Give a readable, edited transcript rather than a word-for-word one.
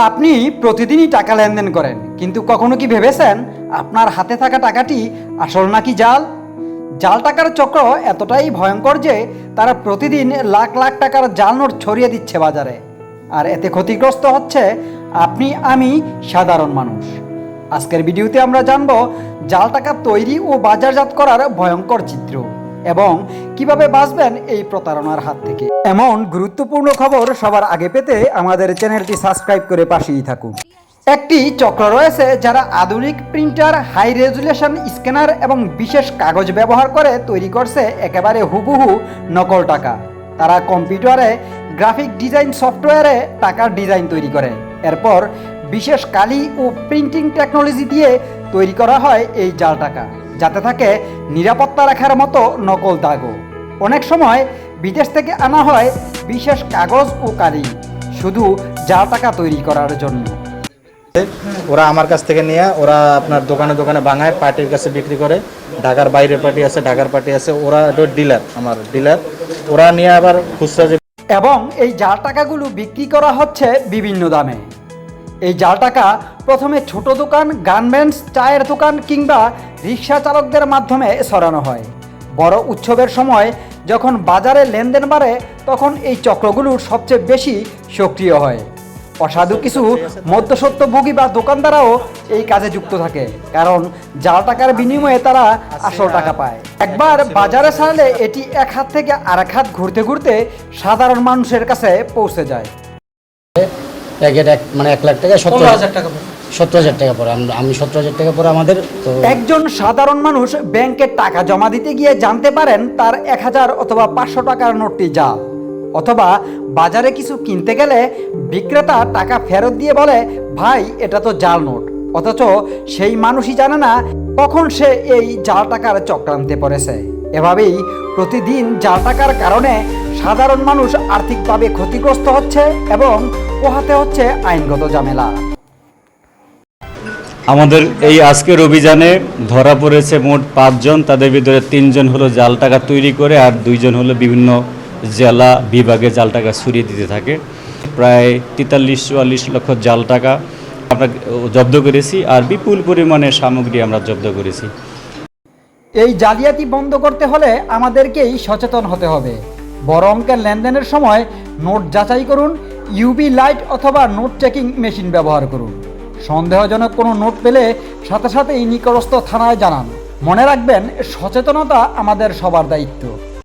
আপনি প্রতিদিনই টাকা লেনদেন করেন, কিন্তু কখনো কি ভেবেছেন আপনার হাতে থাকা টাকাটি আসল নাকি জাল? জাল টাকার চক্র এতটাই ভয়ঙ্কর যে তারা প্রতিদিন লাখ লাখ টাকার জাল নোট ছড়িয়ে দিচ্ছে বাজারে, আর এতে ক্ষতিগ্রস্ত হচ্ছে আপনি, আমি, সাধারণ মানুষ। আজকের ভিডিওতে আমরা জানব জাল টাকা তৈরি ও বাজারজাত করার ভয়ঙ্কর চিত্র এবং কিভাবে বাঁচবেন এই প্রতারণার হাত থেকে। এমন গুরুত্বপূর্ণ খবর সবার আগে পেতে আমাদের চ্যানেলটি সাবস্ক্রাইব করে পাশেই থাকুন। একটি চক্র রয়েছে যারা আধুনিক প্রিন্টার, হাই রেজুলেশন স্ক্যানার এবং বিশেষ কাগজ ব্যবহার করে তৈরি করছে একেবারে হুবহু নকল টাকা। তারা কম্পিউটারে গ্রাফিক ডিজাইন সফটওয়্যারে টাকার ডিজাইন তৈরি করে, এরপর বিশেষ কালি ও প্রিন্টিং টেকনোলজি দিয়ে তৈরি করা হয় এই জাল টাকা, যাতে থাকে নিরাপত্তা রাখার মতো নকল দাগও। অনেক সময় বিদেশ থেকে আনা হয় বিশেষ কাগজ ও কালি, শুধু জাল টাকা তৈরি করার জন্য। ওরা আমার কাছ থেকে নিয়ে ওরা আপনার দোকানে দোকানে বাঙায় পার্টির কাছে বিক্রি করে। ঢাকার বাইরের পার্টি আছে, ঢাকার পার্টি আছে, ওরা ডিলার, আমার ডিলার, ওরা নিয়ে আবার খুচরা। এবং এই জাল টাকাগুলো বিক্রি করা হচ্ছে বিভিন্ন দামে। এই জাল টাকা প্রথমে ছোট দোকান, গার্মেন্টস, চায়ের দোকান কিংবা রিক্সা চালকদের মাধ্যমে ছড়ানো হয়। বড় উৎসবের সময় যখন বাজারে লেনদেন বাড়ে, তখন এই চক্রগুলো সবচেয়ে বেশি সক্রিয় হয়। অসাধু কিছু মধ্যস্বত্বভোগী বা দোকানদাররাও এই কাজে যুক্ত থাকে, কারণ জাল টাকার বিনিময়ে তারা আসল টাকা পায়। একবার বাজারে ছাড়লে এটি এক হাত থেকে আরেক হাত ঘুরতে ঘুরতে সাধারণ মানুষের কাছে পৌঁছে যায়। মানে 1 লাখ টাকা 70,000 টাকা পরে আমি 70,000 টাকা পরে আমাদের তো একজন সাধারণ মানুষ ব্যাংকে টাকা জমা দিতে গিয়ে জানতে পারেন তার 1000 অথবা 500 টাকার নোটটি জাল, অথবা বাজারে কিছু কিনতে গেলে বিক্রেতা টাকা ফেরত দিয়ে বলে, ভাই এটা তো জাল নোট, অথচ সেই মানুষই জানে না কখন সে এই জাল টাকার চক্রান্তে পড়েছে। এভাবেই প্রতিদিন জাল টাকার কারণে সাধারণ মানুষ আর্থিকভাবে ক্ষতিগ্রস্ত হচ্ছে এবং পোহাতে হচ্ছে আইনগত ঝামেলা। আমাদের এই আজকের অভিযানে ধরা পড়েছে মোট 5 জন। তাদের ভিতরে 3 জন হলো জাল টাকা তৈরি করে, আর 2 জন হলো বিভিন্ন জেলা বিভাগে জাল টাকা ছড়িয়ে দিতে থাকে। প্রায় 43-44 লক্ষ জাল টাকা আমরা জব্দ করেছি, আর বিপুল পরিমাণে সামগ্রী আমরা জব্দ করেছি। এই জালিয়াতি বন্ধ করতে হলে আমাদেরকেই সচেতন হতে হবে। বড় অঙ্কের লেনদেনের সময় নোট যাচাই করুন, ইউভি লাইট অথবা নোট চেকিং মেশিন ব্যবহার করুন। সন্দেহজনক কোনো নোট পেলে সাথে সাথেই নিকটস্থ থানায় জানান। মনে রাখবেন, সচেতনতা আমাদের সবার দায়িত্ব।